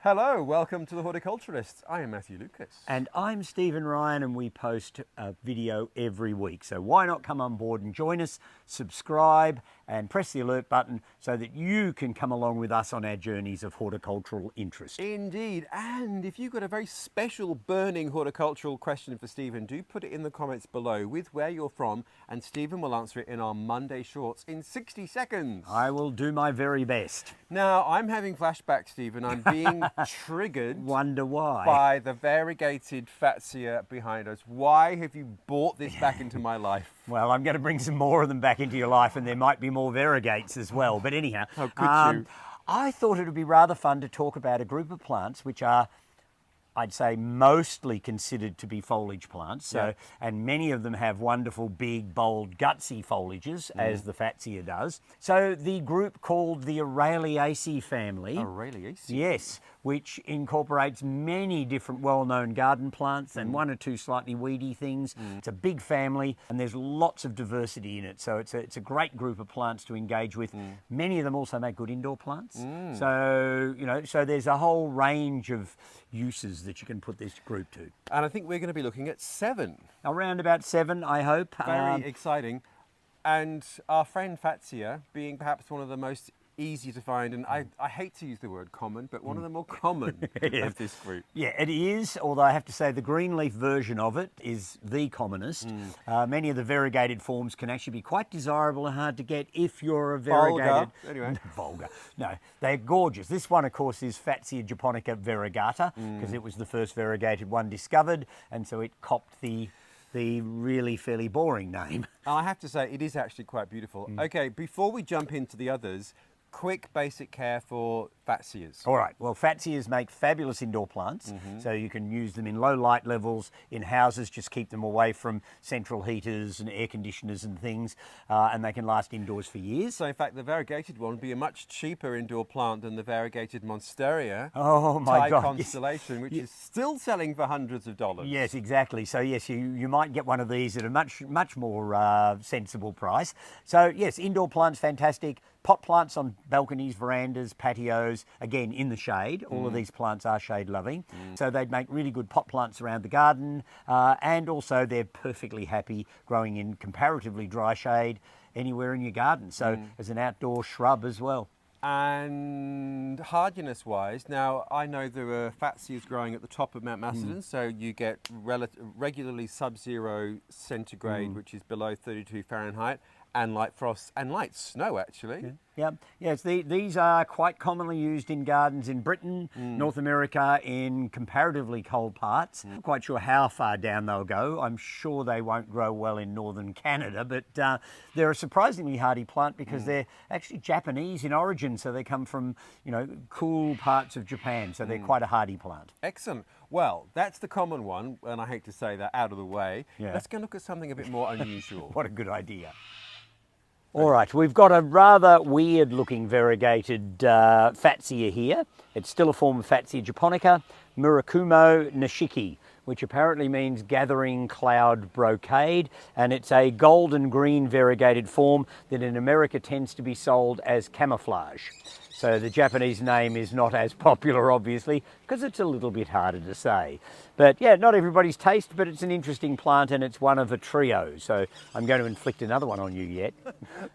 Hello, welcome to the Horti-Culturalists. I am Matthew Lucas. And I'm Stephen Ryan, and we post a video every week. So why not come on board and join us, subscribe and press the alert button so that you can come along with us on our journeys of horticultural interest. Indeed, and if you've got a very special burning horticultural question for Stephen, do put it in the comments below with where you're from, and Stephen will answer it in our Monday Shorts in 60 seconds. I will do my very best. Now, I'm having flashbacks, Stephen. I'm being triggered. Wonder why? By the variegated Fatsia behind us. Why have you brought this back into my life? Well, I'm going to bring some more of them back into your life, and there might be more variegates as well. But anyhow, how could you? I thought it would be rather fun to talk about a group of plants which are, I'd say, mostly considered to be foliage plants. So, yeah. And many of them have wonderful, big, bold, gutsy foliages, as the Fatsia does. So the group called the Araliaceae family. Araliaceae? Yes, which incorporates many different well-known garden plants and one or two slightly weedy things. It's a big family, and there's lots of diversity in it. So it's a great group of plants to engage with. Many of them also make good indoor plants. So, so there's a whole range of uses that you can put this group to. And I think we're going to be looking at 7. Around about 7, I hope. Very exciting. And our friend Fatsia, being perhaps one of the most easy to find, and I hate to use the word common, but one of the more common of this group. Yeah, it is, although I have to say the green leaf version of it is the commonest. Many of the variegated forms can actually be quite desirable and hard to get if you're a variegated... Vulgar, anyway. Vulgar. No, they're gorgeous. This one, of course, is Fatsia japonica variegata, because it was the first variegated one discovered, and so it copped the really fairly boring name. I have to say, it is actually quite beautiful. Okay, before we jump into the others, quick basic care for Fatsias. All right, well, Fatsias make fabulous indoor plants, so you can use them in low light levels in houses, just keep them away from central heaters and air conditioners and things, and they can last indoors for years. So in fact, the variegated one would be a much cheaper indoor plant than the variegated Monstera constellation, which is still selling for hundreds of dollars. Yes, exactly. So yes, you might get one of these at a much more sensible price. So yes, indoor plants, fantastic. Pot plants on balconies, verandas, patios, again in the shade. All of these plants are shade loving. So they'd make really good pot plants around the garden, and also they're perfectly happy growing in comparatively dry shade anywhere in your garden. So as an outdoor shrub as well. And hardiness wise, now I know there are Fatsias growing at the top of Mount Macedon, so you get regularly sub-zero centigrade, which is below 32 Fahrenheit. And light frost and light snow, actually. Yeah. Yes, these are quite commonly used in gardens in Britain, North America, in comparatively cold parts. Not quite sure how far down they'll go. I'm sure they won't grow well in northern Canada, but they're a surprisingly hardy plant because they're actually Japanese in origin, so they come from, cool parts of Japan, so they're quite a hardy plant. Excellent. Well, that's the common one, and I hate to say that, out of the way. Yeah. Let's go look at something a bit more unusual. What a good idea. All right, we've got a rather weird-looking variegated Fatsia here. It's still a form of Fatsia japonica, Murakumo Nishiki, which apparently means gathering cloud brocade, and it's a golden green variegated form that in America tends to be sold as camouflage. So the Japanese name is not as popular, obviously, because it's a little bit harder to say. But yeah, not everybody's taste, but it's an interesting plant and it's one of a trio. So I'm going to inflict another one on you yet.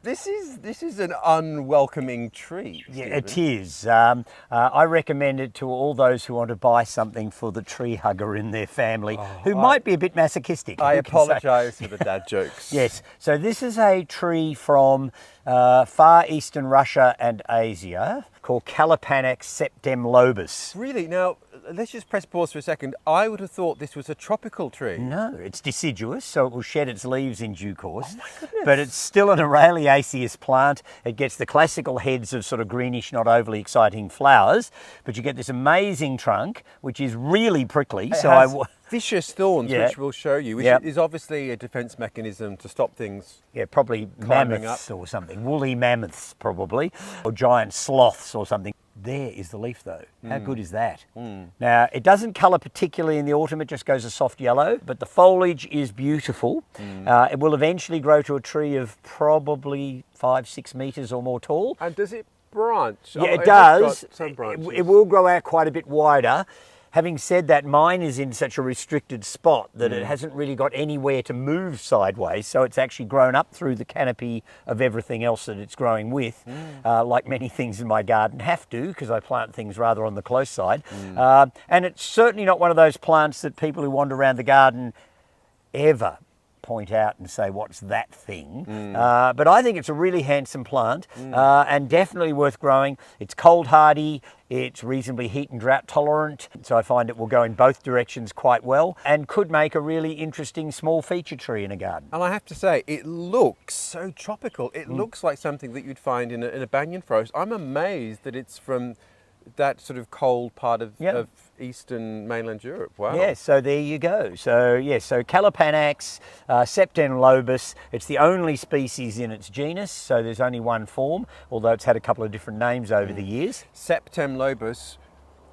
This is an unwelcoming tree. Yeah, it is. I recommend it to all those who want to buy something for the tree hugger in their family, who might be a bit masochistic. I apologise for the dad jokes. Yes. So this is a tree from far eastern Russia and Asia called Kalopanax septemlobus. Really? Now, let's just press pause for a second. I would have thought this was a tropical tree. No, it's deciduous, so it will shed its leaves in due course. Oh my goodness. But it's still an Araliaceous plant. It gets the classical heads of sort of greenish, not overly exciting flowers, but you get this amazing trunk, which is really prickly. It has vicious thorns, Yeah. which we'll show you, which Yeah. is obviously a defence mechanism to stop things. Yeah, probably Climbing mammoths up. or something, woolly mammoths probably, or giant sloths or something. There is the leaf though. How good is that? Now, it doesn't colour particularly in the autumn, it just goes a soft yellow, but the foliage is beautiful. It will eventually grow to a tree of probably 5-6 metres or more tall. And does it branch. Yeah, it has does. got some branches. It will grow out quite a bit wider. Having said that, mine is in such a restricted spot that it hasn't really got anywhere to move sideways, so it's actually grown up through the canopy of everything else that it's growing with, like many things in my garden have to, because I plant things rather on the close side. And it's certainly not one of those plants that people who wander around the garden ever point out and say, what's that thing? But I think it's a really handsome plant and definitely worth growing. It's cold hardy, it's reasonably heat and drought tolerant, so I find it will go in both directions quite well and could make a really interesting small feature tree in a garden. And I have to say, it looks so tropical. It looks like something that you'd find in a banyan forest. I'm amazed that it's from that sort of cold part of eastern mainland Europe. Wow. Yeah, so there you go. So yeah, so Kalopanax, septemlobus, it's the only species in its genus, so there's only one form, although it's had a couple of different names over the years. Septemlobus,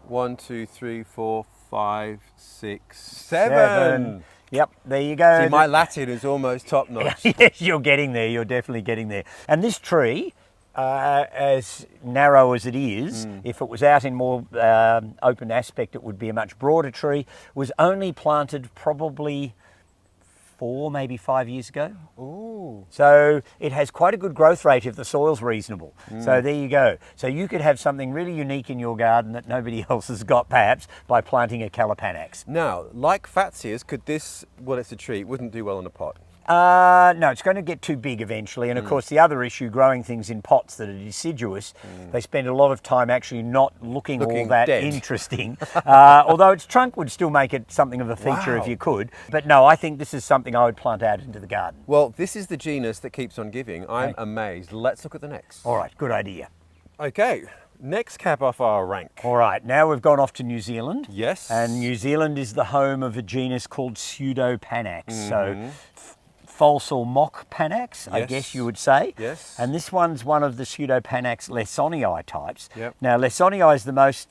1, 2, 3, 4, 5, 6, 7. Yep, there you go. See, my Latin is almost top notch. Yes, you're getting there, you're definitely getting there. And this tree, as narrow as it is, if it was out in more open aspect, it would be a much broader tree, was only planted probably 4, maybe 5 years ago. Ooh. So it has quite a good growth rate if the soil's reasonable. So there you go. So you could have something really unique in your garden that nobody else has got, perhaps, by planting a Kalopanax. Now, like Fatsias, could this, well, it's a tree, it wouldn't do well in a pot. No, it's going to get too big eventually. And of course, the other issue, growing things in pots that are deciduous, they spend a lot of time actually not looking all that dead. Interesting. Although its trunk would still make it something of a feature if you could. But no, I think this is something I would plant out into the garden. Well, this is the genus that keeps on giving. I'm amazed. Let's look at the next. All right, good idea. Okay, next cap off our rank. All right, now we've gone off to New Zealand. Yes. And New Zealand is the home of a genus called Pseudopanax. So false or mock panax, I guess you would say. Yes. And this one's one of the Pseudopanax lessonii types. Yep. Now, lessonii is the most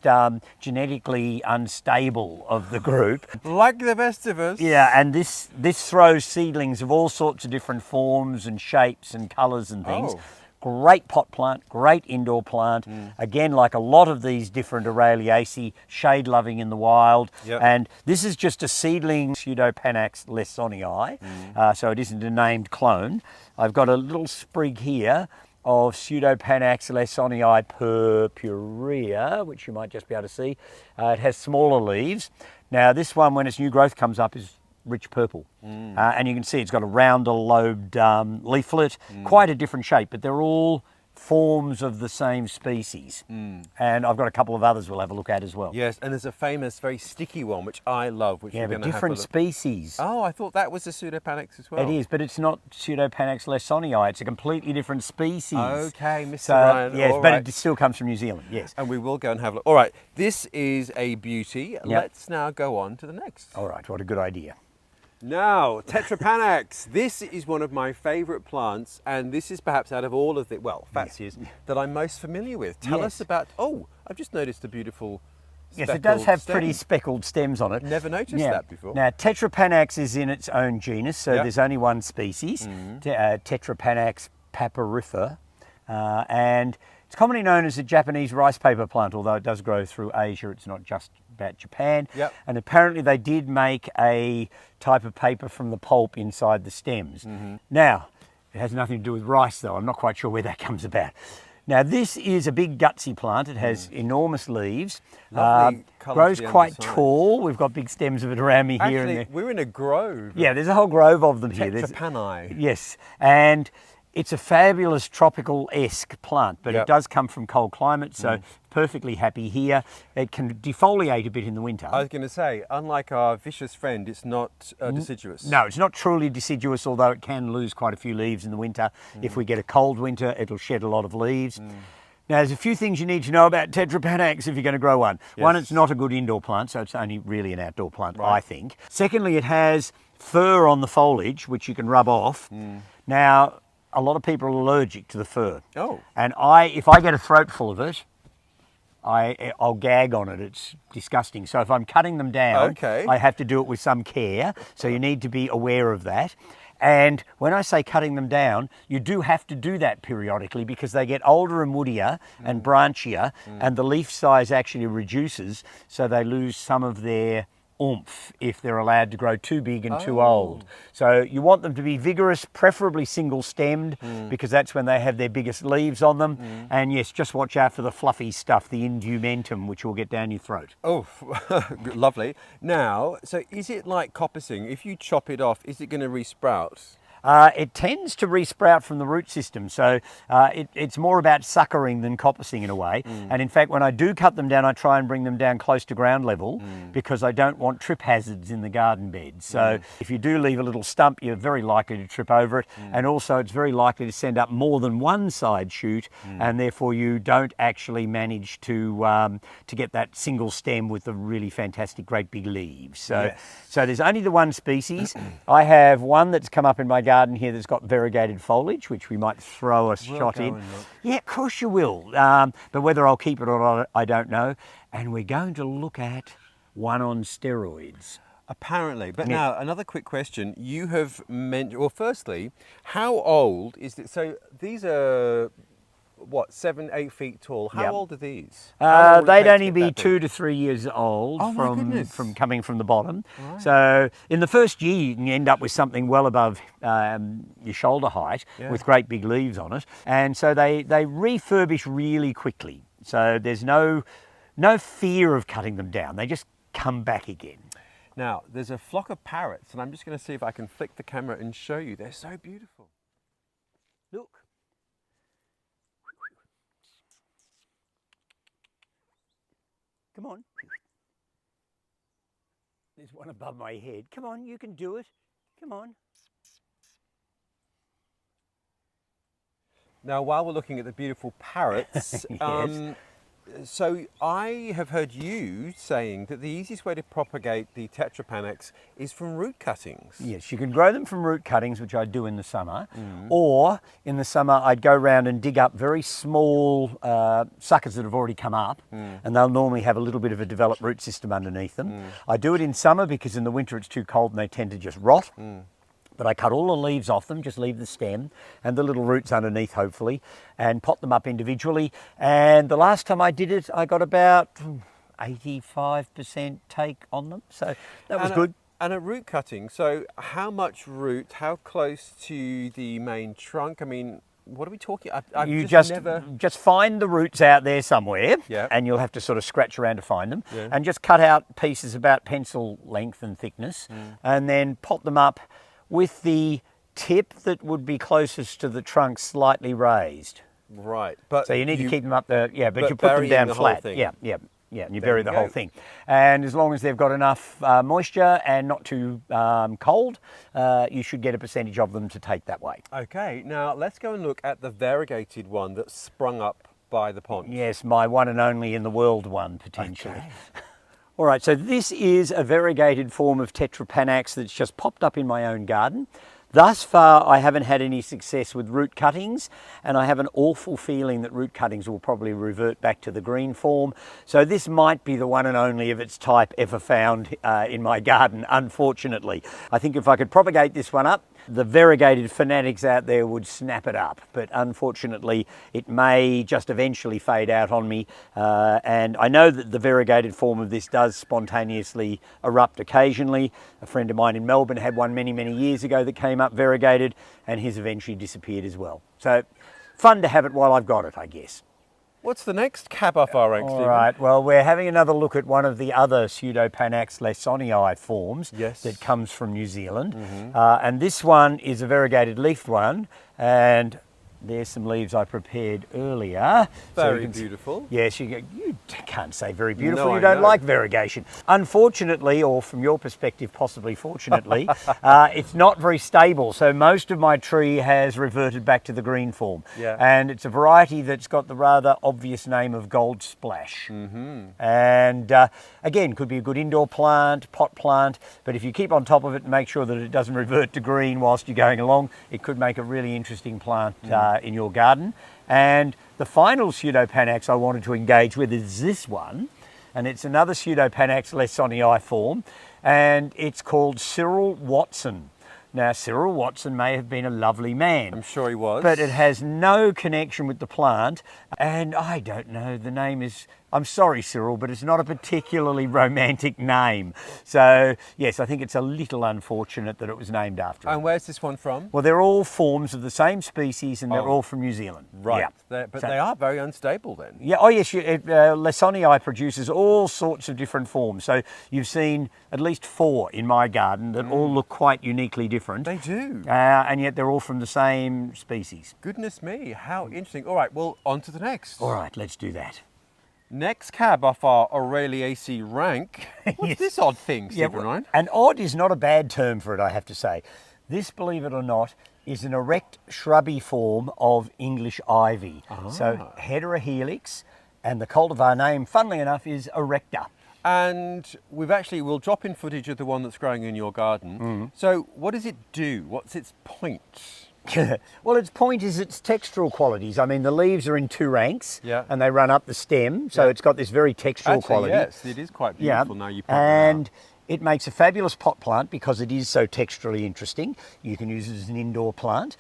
genetically unstable of the group. Like the best of us. Yeah, and this throws seedlings of all sorts of different forms and shapes and colours and things. Oh. Great pot plant, great indoor plant. Again, like a lot of these different Araliaceae, shade loving in the wild. Yep. And this is just a seedling Pseudopanax lessonii, so it isn't a named clone. I've got a little sprig here of Pseudopanax lessonii purpurea, which you might just be able to see. It has smaller leaves. Now this one, when its new growth comes up, is rich purple. And you can see it's got a rounder lobed leaflet, quite a different shape, but they're all forms of the same species. And I've got a couple of others we'll have a look at as well. Yes, and there's a famous, very sticky one, which I love, which Yeah, we're but going to have a different look. species. Oh, I thought that was a Pseudopanax as well. It is, but it's not Pseudopanax lessonii. It's a completely different species. Okay, Mr. So, Ryan. yes, all but right. it still comes from New Zealand, yes. And we will go and have a look. All right, this is a beauty. Let's now go on to the next. All right, what a good idea. Now, Tetrapanax. This is one of my favourite plants, and this is perhaps out of all of the, well, Fatsias, that I'm most familiar with. Tell us about, oh, I've just noticed a beautiful Yes, it does have stem. pretty speckled stems on it. Never noticed that before. Now, Tetrapanax is in its own genus, so there's only one species, Tetrapanax papyrifer, and it's commonly known as a Japanese rice paper plant, although it does grow through Asia. It's not just about Japan. Yep. And apparently they did make a type of paper from the pulp inside the stems. Now, it has nothing to do with rice, though. I'm not quite sure where that comes about. Now, this is a big gutsy plant. It has enormous leaves. Lovely colour grows to the quite underside. tall. We've got big stems of it around me here and Actually, there. we're in a grove. Yeah, there's a whole grove of them here. Tetrapanax. Yes, and it's a fabulous tropical-esque plant, but Yep. it does come from cold climates, so perfectly happy here. It can defoliate a bit in the winter. I was going to say, unlike our vicious friend, it's not deciduous. No, it's not truly deciduous, although it can lose quite a few leaves in the winter. If we get a cold winter, it'll shed a lot of leaves. Now, there's a few things you need to know about Tetrapanax if you're going to grow one. One, it's not a good indoor plant, so it's only really an outdoor plant, I think. Secondly, it has fur on the foliage, which you can rub off. Now, a lot of people are allergic to the fur. Oh. And if I get a throat full of it, I'll gag on it. It's disgusting. So if I'm cutting them down, Okay. I have to do it with some care. So you need to be aware of that. And when I say cutting them down, you do have to do that periodically because they get older and woodier and branchier, and the leaf size actually reduces, so they lose some of their oomph if they're allowed to grow too big and too old. So you want them to be vigorous, preferably single stemmed, because that's when they have their biggest leaves on them. And yes, just watch out for the fluffy stuff, the indumentum, which will get down your throat. Oh, lovely. Now, so is it like coppicing? If you chop it off, is it going to resprout? It tends to resprout from the root system, so it's more about suckering than coppicing in a way. And in fact, when I do cut them down, I try and bring them down close to ground level because I don't want trip hazards in the garden bed. So if you do leave a little stump, you're very likely to trip over it, and also it's very likely to send up more than one side shoot, and therefore you don't actually manage to get that single stem with the really fantastic great big leaves. So, so there's only the one species. I have one that's come up in my garden here that's got variegated foliage, which we might throw a shot in. Yeah, of course you will. But whether I'll keep it or not, I don't know. And we're going to look at one on steroids. Apparently. But now, another quick question. You have mentioned, well, firstly, how old is it? So these are, what, 7, 8 feet tall. How old are these? They'd only be 2 to 3 years old from coming from the bottom. Right. So in the first year, you can end up with something well above your shoulder height with great big leaves on it. And so they refurbish really quickly. So there's no fear of cutting them down. They just come back again. Now, there's a flock of parrots, and I'm just going to see if I can flick the camera and show you. They're so beautiful. Look. Come on. There's one above my head. Come on, you can do it. Come on. Now, while we're looking at the beautiful parrots, so I have heard you saying that the easiest way to propagate the Tetrapanax is from root cuttings. Yes, you can grow them from root cuttings, which I do in the summer, or in the summer I'd go around and dig up very small suckers that have already come up, and they'll normally have a little bit of a developed root system underneath them. I do it in summer because in the winter it's too cold and they tend to just rot. But I cut all the leaves off them, just leave the stem and the little roots underneath, hopefully, and pot them up individually. And the last time I did it, I got about 85% take on them. So that was good. And a root cutting, so how much root, how close to the main trunk? I mean, what are we talking? You just find the roots out there somewhere, and you'll have to sort of scratch around to find them, and just cut out pieces about pencil length and thickness, and then pot them up with the tip that would be closest to the trunk slightly raised. Right. But so you need to keep them up there, but you put them down flat. And you bury the whole thing. And as long as they've got enough moisture and not too cold, you should get a percentage of them to take that way. Okay, now let's go and look at the variegated one that sprung up by the pond. Yes, my one and only in the world one, potentially. Okay. All right, so this is a variegated form of Tetrapanax that's just popped up in my own garden. Thus far, I haven't had any success with root cuttings, and I have an awful feeling that root cuttings will probably revert back to the green form. So this might be the one and only of its type ever found in my garden, unfortunately. I think if I could propagate this one up, the variegated fanatics out there would snap it up, but unfortunately it may just eventually fade out on me, and I know that the variegated form of this does spontaneously erupt occasionally. A friend of mine in Melbourne had one many years ago that came up variegated, and his eventually disappeared as well. So fun to have it while I've got it, I guess. What's the next cab off our rank, Stephen? All right, well, we're having another look at one of the other Pseudopanax lessonii forms that comes from New Zealand. And this one is a variegated leafed one, and there's some leaves I prepared earlier. Very beautiful. Yes, you can't say very beautiful. No, you don't like variegation. Unfortunately, or from your perspective, possibly fortunately, it's not very stable. So most of my tree has reverted back to the green form. And it's a variety that's got the rather obvious name of Gold Splash. And again, could be a good indoor plant, pot plant, but if you keep on top of it and make sure that it doesn't revert to green whilst you're going along, it could make a really interesting plant in your garden. And the final Pseudopanax I wanted to engage with is this one, and it's another Pseudopanax lessonii form, and it's called Cyril Watson. Now, Cyril Watson may have been a lovely man. I'm sure he was. But it has no connection with the plant, and I don't know, the name is, I'm sorry Cyril, but it's not a particularly romantic name. So yes, I think it's a little unfortunate that it was named after him. And where's this one from? Well, they're all forms of the same species, and they're all from New Zealand. Right, Yeah. but they are very unstable then. Yeah, oh yes, lessonii produces all sorts of different forms. So you've seen at least 4 in my garden that all look quite uniquely different. They do. And yet they're all from the same species. Goodness me, how interesting. All right, well, on to the next. All right, let's do that. Next cab off our Araliaceae rank. What's Yes. this odd thing, Stephen Ryan? And odd is not a bad term for it, I have to say. This, believe it or not, is an erect shrubby form of English ivy. So Hedera helix, and the cultivar name, funnily enough, is Erecta. And we'll drop in footage of the one that's growing in your garden. So what does it do? What's its point? Well, its point is its textural qualities. I mean, the leaves are in 2 ranks, Yeah. and they run up the stem, so it's got this very textural Actually, quality. yes, it is quite beautiful now you point it out. And it makes a fabulous pot plant because it is so texturally interesting. You can use it as an indoor plant.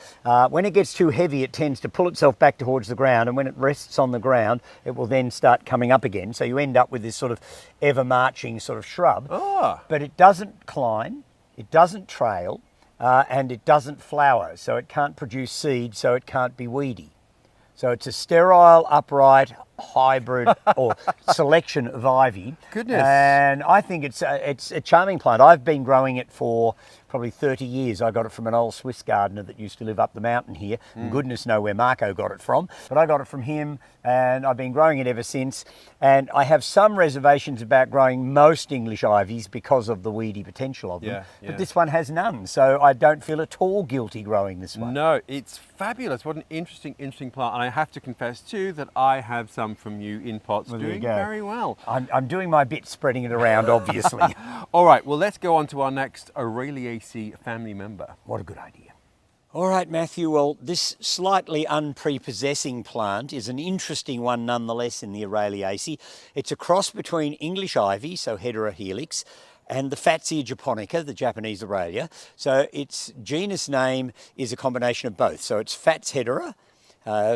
When it gets too heavy, it tends to pull itself back towards the ground, and when it rests on the ground, it will then start coming up again. So you end up with this sort of ever-marching sort of shrub. But it doesn't climb, it doesn't trail, and it doesn't flower, so it can't produce seed, so it can't be weedy. So it's a sterile, upright, hybrid or selection of ivy. Goodness. And I think it's a charming plant. I've been growing it for probably 30 years. I got it from an old Swiss gardener that used to live up the mountain here. And goodness knows where Marco got it from. But I got it from him, and I've been growing it ever since. And I have some reservations about growing most English ivies because of the weedy potential of them. Yeah, yeah. But this one has none, so I don't feel at all guilty growing this one. No, it's fabulous. What an interesting plant. And I have to confess too that I have some from you in pots Well, there you doing go. very well. I'm doing my bit spreading it around, obviously. All right, well, let's go on to our next Araliaceae family member. What a good idea. All right, Matthew, well, this slightly unprepossessing plant is an interesting one nonetheless in the Araliaceae. It's a cross between English ivy, so Hedera helix, and the Fatsia japonica, the Japanese Aralia. So its genus name is a combination of both. So it's Fatshedera,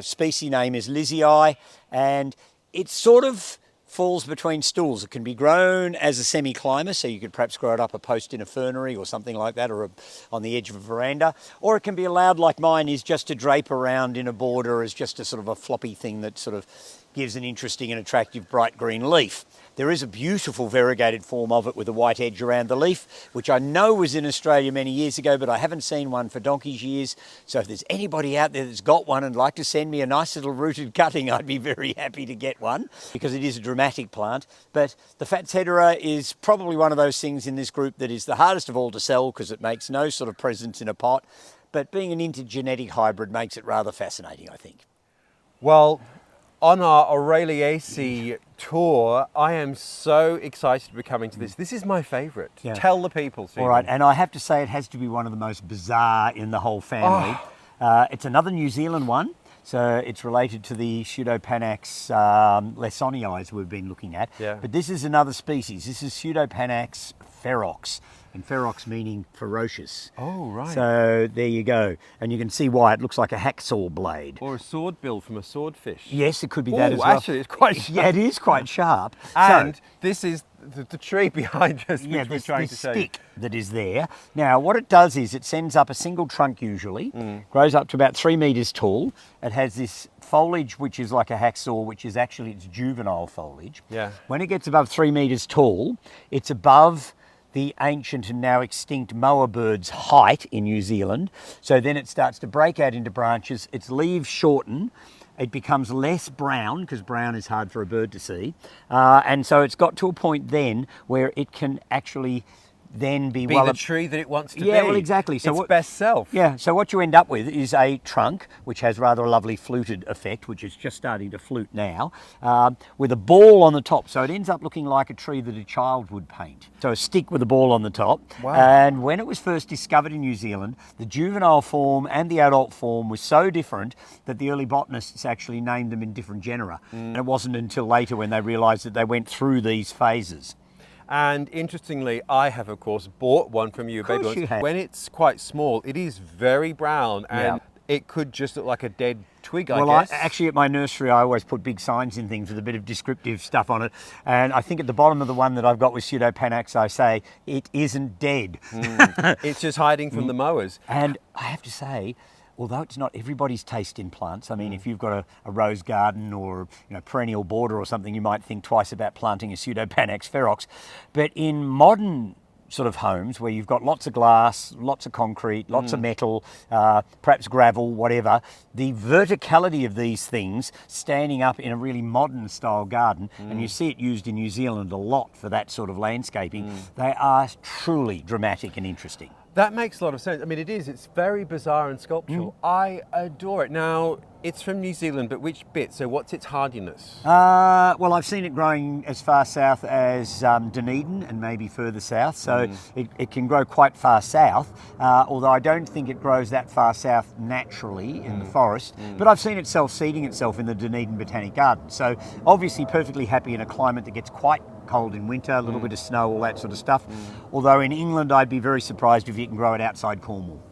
species name is lizei, and it's sort of falls between stools. It can be grown as a semi-climber, so you could perhaps grow it up a post in a fernery or something like that, or on the edge of a veranda, or it can be allowed, like mine is, just to drape around in a border as just a sort of a floppy thing that sort of gives an interesting and attractive bright green leaf. There is a beautiful variegated form of it with a white edge around the leaf, which I know was in Australia many years ago, but I haven't seen one for donkey's years. So if there's anybody out there that's got one and like to send me a nice little rooted cutting, I'd be very happy to get one, because it is a dramatic plant. But the Fatshedera is probably one of those things in this group that is the hardest of all to sell because it makes no sort of presence in a pot. But being an intergenetic hybrid makes it rather fascinating, I think. Well, on our Araliaceae tour, I am so excited to be coming to this. This is my favourite. Yeah. Tell the people, Stephen. All right, and I have to say it has to be one of the most bizarre in the whole family. It's another New Zealand one, so it's related to the Pseudopanax lessonii we've been looking at. Yeah. But this is another species. This is Pseudopanax ferox, and ferox meaning ferocious. Oh, right. So there you go. And you can see why it looks like a hacksaw blade. Or a sword bill from a swordfish. Yes, it could be that Oh, as well. actually, it's quite sharp. Yeah, it is quite sharp. And So, this is the tree behind us, which yeah, we're this trying to show you. stick that is there. Now, what it does is it sends up a single trunk usually, grows up to about 3 metres tall. It has this foliage which is like a hacksaw, which is actually its juvenile foliage. Yeah. When it gets above 3 metres tall, it's above the ancient and now extinct moa bird's height in New Zealand. So then it starts to break out into branches. Its leaves shorten. It becomes less brown, because brown is hard for a bird to see. And so it's got to a point then where it can actually then be the tree that it wants to be. Yeah, well, exactly. So its best self. Yeah, so what you end up with is a trunk, which has rather a lovely fluted effect, which is just starting to flute now, with a ball on the top. So it ends up looking like a tree that a child would paint. So a stick with a ball on the top. Wow. And when it was first discovered in New Zealand, the juvenile form and the adult form was so different that the early botanists actually named them in different genera. And it wasn't until later when they realised that they went through these phases. And interestingly, I have, of course, bought one from you, baby. course you have. When it's quite small, it is very brown, and it could just look like a dead twig, I guess. Actually, at my nursery, I always put big signs in things with a bit of descriptive stuff on it. And I think at the bottom of the one that I've got with Pseudopanax, I say, it isn't dead. It's just hiding from the mowers. And I have to say, although it's not everybody's taste in plants, I mean, if you've got a rose garden or perennial border or something, you might think twice about planting a Pseudopanax ferox. But in modern sort of homes where you've got lots of glass, lots of concrete, lots of metal, perhaps gravel, whatever, the verticality of these things standing up in a really modern style garden, and you see it used in New Zealand a lot for that sort of landscaping, they are truly dramatic and interesting. That makes a lot of sense. I mean, it's very bizarre and sculptural. I adore it. Now, it's from New Zealand, but which bit? So what's its hardiness? Well, I've seen it growing as far south as Dunedin and maybe further south, so it can grow quite far south, although I don't think it grows that far south naturally in the forest, but I've seen it self-seeding itself in the Dunedin Botanic Garden, so obviously perfectly happy in a climate that gets quite cold in winter, a little bit of snow, all that sort of stuff. Although in England, I'd be very surprised if you can grow it outside Cornwall.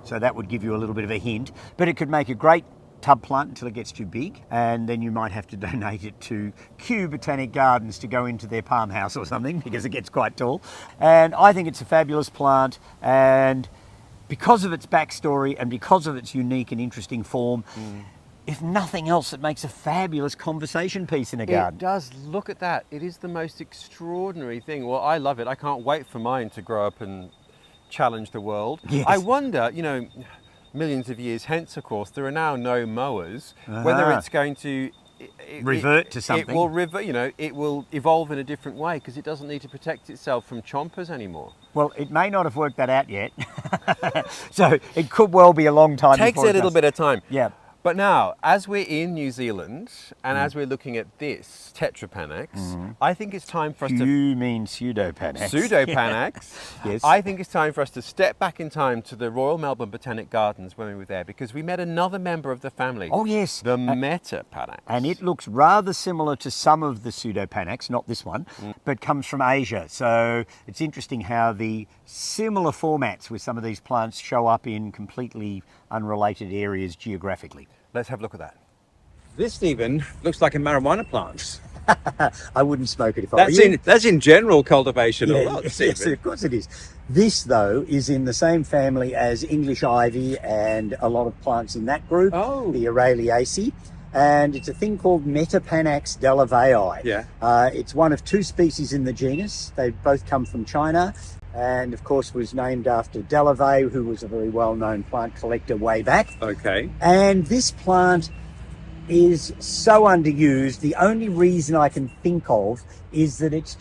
So that would give you a little bit of a hint, but it could make a great tub plant until it gets too big, and then you might have to donate it to Kew Botanic Gardens to go into their palm house or something because it gets quite tall. And I think it's a fabulous plant, and because of its backstory and because of its unique and interesting form, if nothing else, it makes a fabulous conversation piece in a garden. It does. Look at that. It is the most extraordinary thing. Well, I love it. I can't wait for mine to grow up and challenge the world. Yes. I wonder, millions of years hence, of course, there are now no mowers, whether it's going to revert to something. It will it will evolve in a different way because it doesn't need to protect itself from chompers anymore. Well, it may not have worked that out yet. So it could well be a long time. Takes a little bit of time. Yeah. But now, as we're in New Zealand and as we're looking at this Tetrapanax, I think it's time for us to... You mean Pseudopanax. Pseudopanax. Yes. I think it's time for us to step back in time to the Royal Melbourne Botanic Gardens when we were there, because we met another member of the family. Oh, yes. The Metapanax. And it looks rather similar to some of the Pseudopanax, not this one, but comes from Asia. So it's interesting how the similar formats with some of these plants show up in completely unrelated areas geographically. Let's have a look at that. This even looks like a marijuana plant. I wouldn't smoke it if I were you. That's in general cultivation a lot. Yes, of course it is. This, though, is in the same family as English ivy and a lot of plants in that group, the Araliaceae. And it's a thing called Metapanax delavayi. Yeah. It's one of two species in the genus. They both come from China, and of course was named after Delavayi, who was a very well-known plant collector way back. Okay. And this plant is so underused. The only reason I can think of is that it's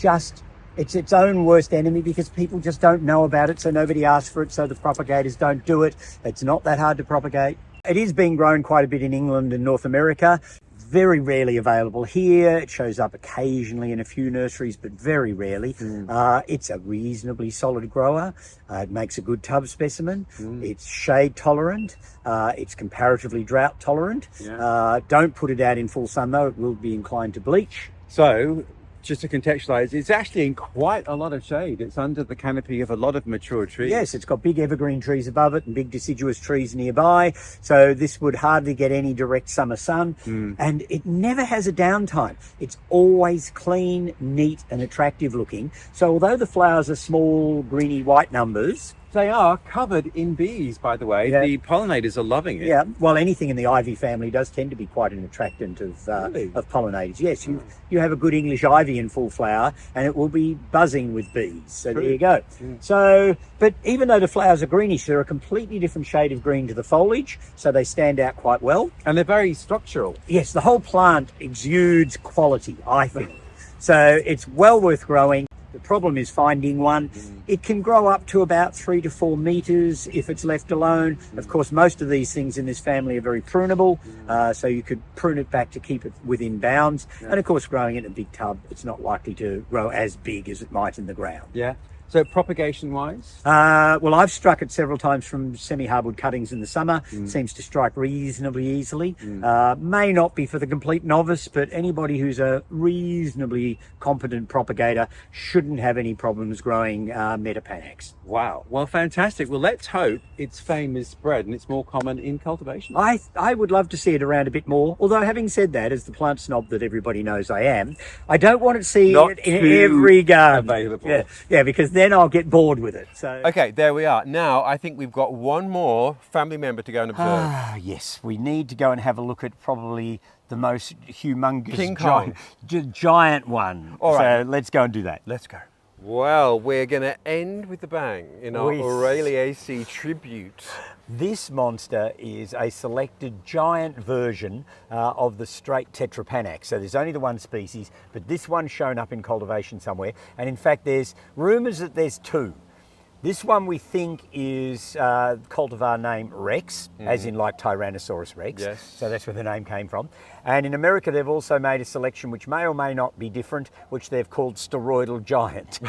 its own worst enemy because people just don't know about it, so nobody asks for it, so the propagators don't do it. It's not that hard to propagate. It is being grown quite a bit in England and North America. Very rarely available here. It shows up occasionally in a few nurseries, but very rarely. It's a reasonably solid grower. It makes a good tub specimen. It's shade tolerant. It's comparatively drought tolerant. Yeah. Don't put it out in full sun though. It will be inclined to bleach. So, just to contextualize, it's actually in quite a lot of shade. It's under the canopy of a lot of mature trees. Yes, it's got big evergreen trees above it and big deciduous trees nearby. So this would hardly get any direct summer sun. And it never has a downtime. It's always clean, neat and attractive looking. So although the flowers are small, greeny white numbers, They are covered in bees, by the way. Yeah. The pollinators are loving it. yeah, well, anything in the ivy family does tend to be quite an attractant Really? of pollinators. Yes, you have a good English ivy in full flower and it will be buzzing with bees. So True. there you go. So, but even though the flowers are greenish, they're a completely different shade of green to the foliage, so they stand out quite well. And they're very structural. Yes, the whole plant exudes quality, I think. So it's well worth growing. The problem is finding one. It can grow up to about 3 to 4 meters if it's left alone. Of course, most of these things in this family are very prunable, so you could prune it back to keep it within bounds. And of course, growing it in a big tub, it's not likely to grow as big as it might in the ground. Yeah. So propagation-wise? Well, I've struck it several times from semi-hardwood cuttings in the summer. Seems to strike reasonably easily. May not be for the complete novice, but anybody who's a reasonably competent propagator shouldn't have any problems growing Metapanax. Wow. Well, fantastic. Well, let's hope its fame is spread and it's more common in cultivation. I would love to see it around a bit more. Although, having said that, as the plant snob that everybody knows I am, I don't want to see Not it in too every garden. available. Yeah, because then I'll get bored with it. So. Okay, there we are. Now, I think we've got one more family member to go and observe. Ah, yes, we need to go and have a look at probably the most humongous King Kong. giant one. All right. So let's go and do that. Let's go. Well, we're going to end with a bang in our Araliaceae tribute. This monster is a selected giant version of the straight Tetrapanax. So there's only the one species, but this one's shown up in cultivation somewhere. And in fact, there's rumours that there's two. This one we think is cultivar name Rex, as in like Tyrannosaurus Rex. Yes. So that's where the name came from. And in America, they've also made a selection which may or may not be different, which they've called Steroidal Giant,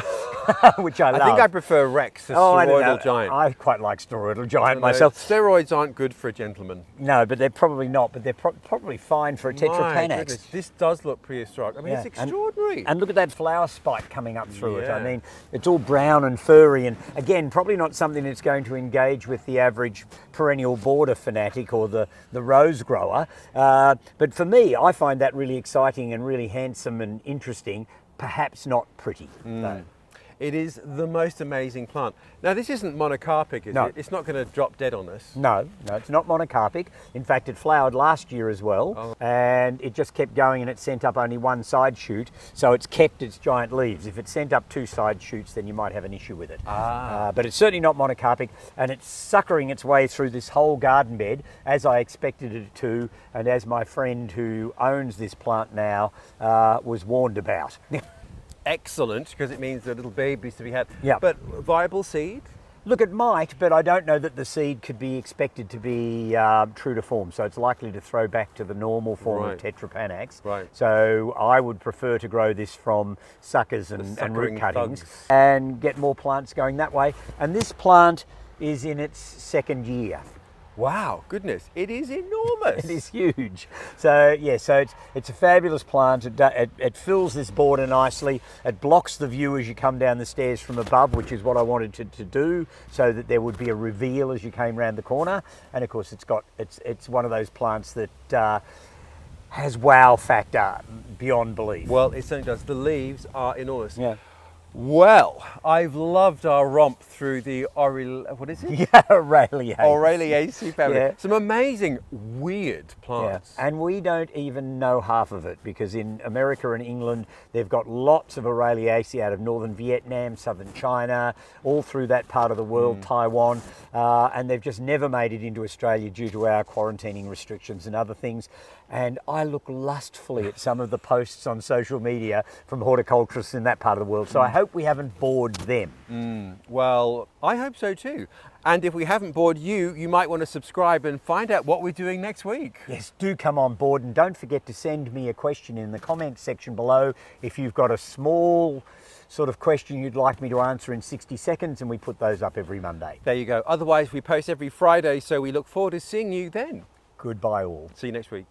which I love. I think I prefer Rex, the I don't know. steroidal giant. I quite like Steroidal Giant No, myself. Steroids aren't good for a gentleman. No, but they're probably not, but they're probably fine for a My Tetrapanax. goodness, this does look prehistoric. I mean, it's extraordinary. And look at that flower spike coming up through it. I Yeah. mean, it's all brown and furry, and again, probably not something that's going to engage with the average perennial border fanatic or the rose grower. But for me, I find that really exciting and really handsome and interesting, perhaps not pretty. though. It is the most amazing plant. Now, this isn't monocarpic, is No. it? It's not going to drop dead on us. No, it's not monocarpic. In fact, it flowered last year as well, and it just kept going, and it sent up only one side shoot, so it's kept its giant leaves. If it sent up two side shoots, then you might have an issue with it. But it's certainly not monocarpic, and it's suckering its way through this whole garden bed, as I expected it to, and as my friend who owns this plant now was warned about. Excellent, because it means there are little babies to be had. Yeah. But viable seed? Look, it might, but I don't know that the seed could be expected to be true to form. So it's likely to throw back to the normal form of Tetrapanax. Right. So I would prefer to grow this from suckers and root suckering cuttings thugs. and get more plants going that way. And this plant is in its second year. Wow, goodness, it is enormous. It is huge. So yeah, so it's a fabulous plant. It fills this border nicely. It blocks the view as you come down the stairs from above, which is what I wanted to do, so that there would be a reveal as you came round the corner. And of course, it's one of those plants that has wow factor beyond belief. Well, it certainly does. The leaves are enormous. Yeah. Well, I've loved our romp through the Araliaceae. Araliaceae family. Yeah. Some amazing, weird plants. Yeah. And we don't even know half of it, because in America and England, they've got lots of Araliaceae out of northern Vietnam, southern China, all through that part of the world, Taiwan, and they've just never made it into Australia due to our quarantining restrictions and other things. And I look lustfully at some of the posts on social media from horticulturists in that part of the world. So I hope we haven't bored them. Well, I hope so too. And if we haven't bored you, you might want to subscribe and find out what we're doing next week. Yes, do come on board, and don't forget to send me a question in the comments section below if you've got a small sort of question you'd like me to answer in 60 seconds, and we put those up every Monday. There you go. Otherwise, we post every Friday, so we look forward to seeing you then. Goodbye all. See you next week.